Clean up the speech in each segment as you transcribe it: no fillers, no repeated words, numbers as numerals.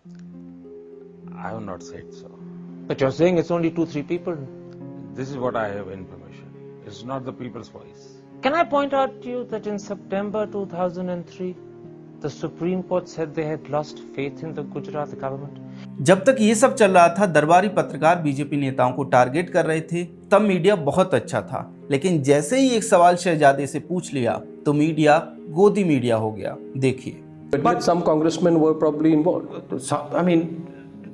I have not said so. But you're saying it's only 2-3 people. This is what I have information. It's not the people's voice. Can I point out to you that in September 2003, the Supreme Court said they had lost faith in the Gujarat government? जब तक ये सब चल रहा था, दरबारी पत्रकार BJP नेताओं को टारगेट कर रहे थे, तब मीडिया बहुत अच्छा था। लेकिन जैसे ही एक सवाल शहजादे से पूछ लिया तो मीडिया गोदी मीडिया हो गया। देखिए। But some congressmen were probably involved.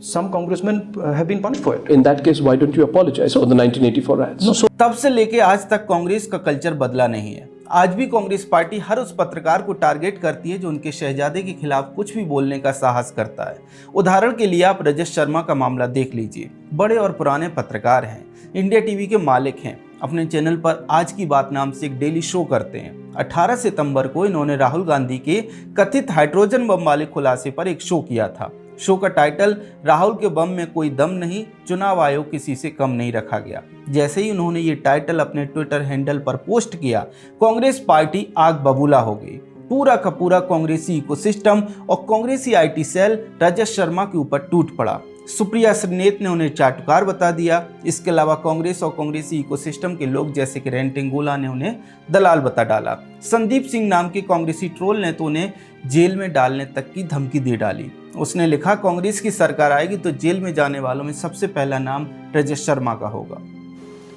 Some congressmen have been punished for it. In that case, why don't you apologize for the 1984 riots? तब से लेके आज तक कांग्रेस का कल्चर बदला नहीं है। आज भी कांग्रेस पार्टी हर उस पत्रकार को टारगेट करती है जो उनके शहजादे के खिलाफ कुछ भी बोलने का साहस करता है। उदाहरण के लिए आप रजत शर्मा का मामला देख लीजिए। बड़े और पुराने पत्रकार हैं, इंडिया टीवी के मालिक हैं, अपने चैनल पर आज की बात नाम से एक डेली शो करते हैं। 18 सितंबर को इन्होंने राहुल गांधी के कथित हाइड्रोजन बम वाले खुलासे पर एक शो किया था। शो का टाइटल राहुल के बम में कोई दम नहीं, चुनाव आयोग किसी से कम नहीं रखा गया। जैसे ही उन्होंने ये टाइटल अपने ट्विटर हैंडल पर पोस्ट किया, कांग्रेस पार्टी आग बबूला हो गई। पूरा का पूरा कांग्रेसी इकोसिस्टम और कांग्रेसी आईटी सेल रजत शर्मा के ऊपर टूट पड़ा। सुप्रिया श्रीनेत ने उन्हें चाटुकार बता दिया। इसके अलावा कांग्रेस और कांग्रेसी इकोसिस्टम के लोग जैसे कि रेंटिंगोला ने उन्हें दलाल बता डाला। संदीप सिंह नाम के कांग्रेसी ट्रोल ने तो उन्हें जेल में डालने तक की धमकी दे डाली। उसने लिखा, कांग्रेस की सरकार आएगी तो जेल में जाने वालों में सबसे पहला नाम रजत शर्मा का होगा।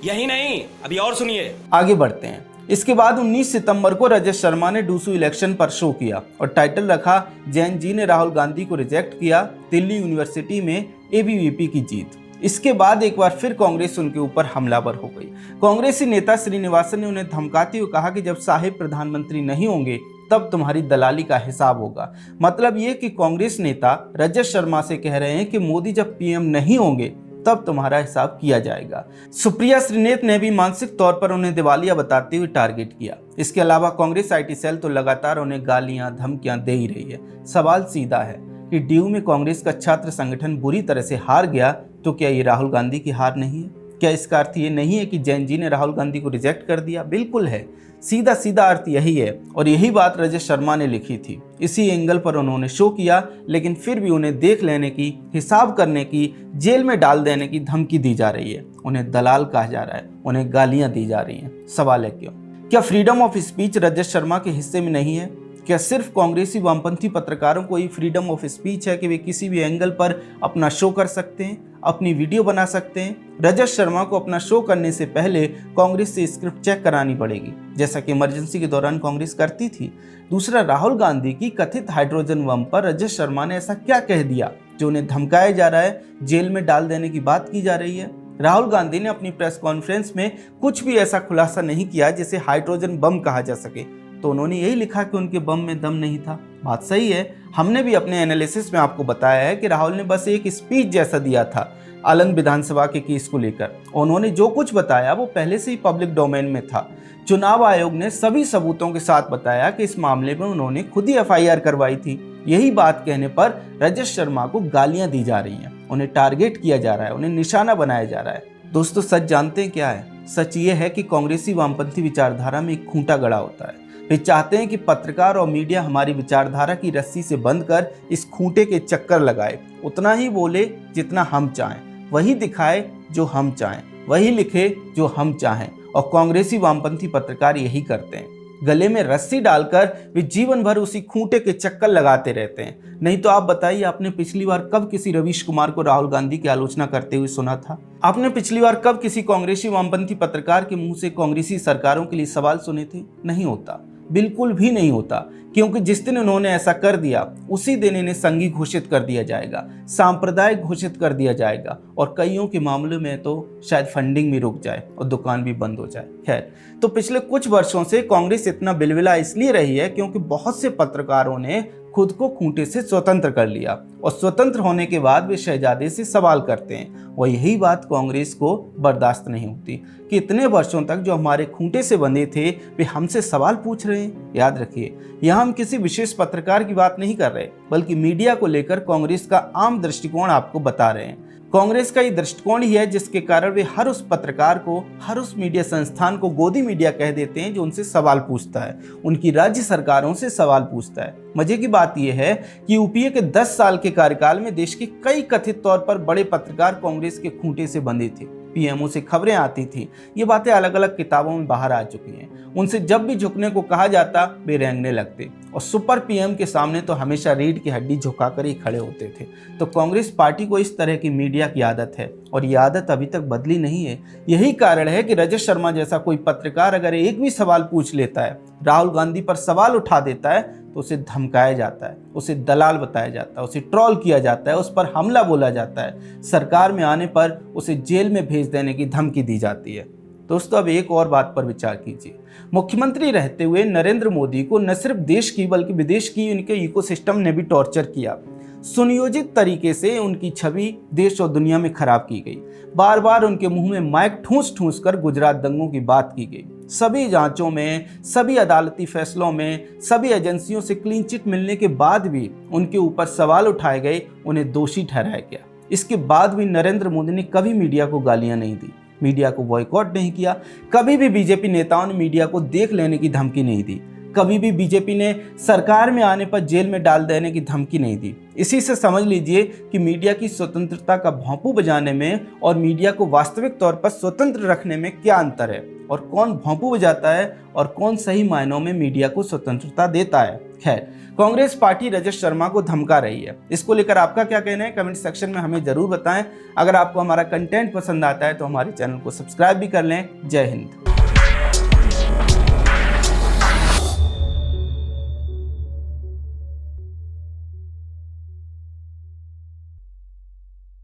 यही नहीं, अभी और सुनिए। आगे बढ़ते हैं। इसके बाद 19 सितंबर को रजत शर्मा ने डूसू इलेक्शन पर शो किया और टाइटल रखा, जैन जी ने राहुल गांधी को रिजेक्ट किया, दिल्ली यूनिवर्सिटी में एबीवीपी की जीत। इसके बाद एक बार फिर कांग्रेस उनके ऊपर हमलावर हो गई। कांग्रेसी नेता श्रीनिवासन ने उन्हें धमकाते हुए कहा कि जब साहिब प्रधानमंत्री नहीं होंगे तब तुम्हारी दलाली का हिसाब होगा। मतलब ये कि कांग्रेस नेता रजत शर्मा से कह रहे हैं कि मोदी जब पीएम नहीं होंगे तब तुम्हारा हिसाब किया जाएगा। सुप्रिया श्रीनेत ने भी मानसिक तौर पर उन्हें दिवालिया बताते हुए टारगेट किया। इसके अलावा कांग्रेस आईटी सेल तो लगातार उन्हें गालियां धमकियां दे ही रही है। सवाल सीधा है कि डीयू में कांग्रेस का छात्र संगठन बुरी तरह से हार गया तो क्या ये राहुल गांधी की हार नहीं है? क्या इसका अर्थ ये नहीं है कि जैन जी ने राहुल गांधी को रिजेक्ट कर दिया? बिल्कुल है, सीधा सीधा अर्थ यही है और यही बात रजत शर्मा ने लिखी थी। इसी एंगल पर उन्होंने शो किया, लेकिन फिर भी उन्हें देख लेने की, हिसाब करने की, जेल में डाल देने की धमकी दी जा रही है। उन्हें दलाल कहा जा रहा है, उन्हें गालियां दी जा रही हैं। सवाल है क्यों? क्या freedom of speech Rajat Sharma के हिस्से में नहीं है? क्या सिर्फ कांग्रेसी वामपंथी पत्रकारों को ही फ्रीडम ऑफ स्पीच है कि वे किसी भी एंगल पर अपना शो कर सकते हैं, अपनी वीडियो बना सकते हैं? रजत शर्मा को अपना शो करने से पहले कांग्रेस से स्क्रिप्ट चेक करानी पड़ेगी, जैसा कि इमरजेंसी के दौरान कांग्रेस करती थी। दूसरा, राहुल गांधी की कथित हाइड्रोजन बम पर रजत शर्मा ने ऐसा क्या कह दिया जो उन्हें धमकाया जा रहा है, जेल में डाल देने की बात की जा रही है? राहुल गांधी ने अपनी प्रेस कॉन्फ्रेंस में कुछ भी ऐसा खुलासा नहीं किया जिसे हाइड्रोजन बम कहा जा सके, तो उन्होंने यही लिखा कि उनके बम में दम नहीं था। बात सही है, हमने भी अपने एनालिसिस में आपको बताया है कि राहुल ने बस एक स्पीच जैसा दिया था आलंग विधानसभा के केस को लेकर। उन्होंने जो कुछ बताया वो पहले से ही पब्लिक डोमेन में था। चुनाव आयोग ने सभी सबूतों के साथ बताया कि इस मामले में उन्होंने खुद ही एफआईआर करवाई थी। यही बात कहने पर रजत शर्मा को गालियां दी जा रही हैं, उन्हें टारगेट किया जा रहा है, उन्हें निशाना बनाया जा रहा है। दोस्तों, सच जानते हैं क्या है? सच ये है कि कांग्रेसी वामपंथी विचारधारा में एक खूंटा गड़ा होता है। वे चाहते हैं कि पत्रकार और मीडिया हमारी विचारधारा की रस्सी से बंध कर इस खूंटे के चक्कर लगाए, उतना ही बोले जितना हम चाहें, वही दिखाए जो हम चाहें, वही लिखे जो हम चाहें। और कांग्रेसी वामपंथी पत्रकार यही करते हैं। गले में रस्सी डालकर वे जीवन भर उसी खूंटे के चक्कर लगाते रहते हैं। नहीं तो आप बताइए, आपने पिछली बार कब किसी रवीश कुमार को राहुल गांधी की आलोचना करते हुए सुना था? आपने पिछली बार कब किसी कांग्रेसी वामपंथी पत्रकार के मुंह से कांग्रेसी सरकारों के लिए सवाल सुने थे? नहीं होता, बिल्कुल भी नहीं होता, क्योंकि जिस दिन उन्होंने ऐसा कर दिया उसी दिन इन्हें संघी घोषित कर दिया जाएगा, सांप्रदायिक घोषित कर दिया जाएगा और कईयों के मामले में तो शायद फंडिंग भी रुक जाए और दुकान भी बंद हो जाए। खैर, तो पिछले कुछ वर्षों से कांग्रेस इतना बिलबिला इसलिए रही है क्योंकि बहुत से पत्रकारों ने खुद को खूंटे से स्वतंत्र कर लिया और स्वतंत्र होने के बाद वे शहजादे से सवाल करते हैं। और यही बात कांग्रेस को बर्दाश्त नहीं होती कि इतने वर्षों तक जो हमारे खूंटे से बंधे थे वे हमसे सवाल पूछ रहे हैं। याद रखिए, यहाँ हम किसी विशेष पत्रकार की बात नहीं कर रहे, बल्कि मीडिया को लेकर कांग्रेस का आम दृष्टिकोण आपको बता रहे हैं। कांग्रेस का ये दृष्टिकोण ही है जिसके कारण वे हर उस पत्रकार को, हर उस मीडिया संस्थान को गोदी मीडिया कह देते हैं जो उनसे सवाल पूछता है, उनकी राज्य सरकारों से सवाल पूछता है। मजे की बात यह है कि यूपीए के 10 साल के कार्यकाल में देश के कई कथित तौर पर बड़े पत्रकार कांग्रेस के खूंटे से बंधे थे। पीएमओ से खबरें आती थी, ये बातें अलग अलग किताबों में बाहर आ चुकी हैं। उनसे जब भी झुकने को कहा जाता वे रेंगने लगते और सुपर पीएम के सामने तो हमेशा रीढ़ की हड्डी झुकाकर ही खड़े होते थे। तो कांग्रेस पार्टी को इस तरह की मीडिया की आदत है और ये आदत अभी तक बदली नहीं है। यही कारण है कि रजत शर्मा जैसा कोई पत्रकार अगर एक भी सवाल पूछ लेता है, राहुल गांधी पर सवाल उठा देता है, तो उसे धमकाया जाता है, उसे दलाल बताया जाता है, उसे ट्रोल किया जाता है, उस पर हमला बोला जाता है, सरकार में आने पर उसे जेल में भेज देने की धमकी दी जाती है। दोस्तों, अब एक और बात पर विचार कीजिए। मुख्यमंत्री रहते हुए नरेंद्र मोदी को न सिर्फ देश की बल्कि विदेश की उनके इकोसिस्टम ने भी टॉर्चर किया। सुनियोजित तरीके से उनकी छवि देश और दुनिया में खराब की गई। बार बार उनके मुंह में माइक ठूंस ठूंस कर गुजरात दंगों की बात की गई। सभी जांचों में, सभी अदालती फैसलों में, सभी एजेंसियों से क्लीन चिट मिलने के बाद भी उनके ऊपर सवाल उठाए गए, उन्हें दोषी ठहराया गया। इसके बाद भी नरेंद्र मोदी ने कभी मीडिया को गालियां नहीं दी, मीडिया को बॉयकॉट नहीं किया, कभी भी बीजेपी नेताओं ने मीडिया को देख लेने की धमकी नहीं दी, कभी भी बीजेपी ने सरकार में आने पर जेल में डाल देने की धमकी नहीं दी। इसी से समझ लीजिए कि मीडिया की स्वतंत्रता का भौंपू बजाने में और मीडिया को वास्तविक तौर पर स्वतंत्र रखने में क्या अंतर है और कौन भौंपू बजाता है और कौन सही मायनों में मीडिया को स्वतंत्रता देता है। खैर, कांग्रेस पार्टी रजत शर्मा को धमका रही है। इसको लेकर आपका क्या कहना है कमेंट सेक्शन में हमें जरूर बताएं। अगर आपको हमारा कंटेंट पसंद आता है तो हमारे चैनल को सब्सक्राइब भी कर लें। जय हिंद।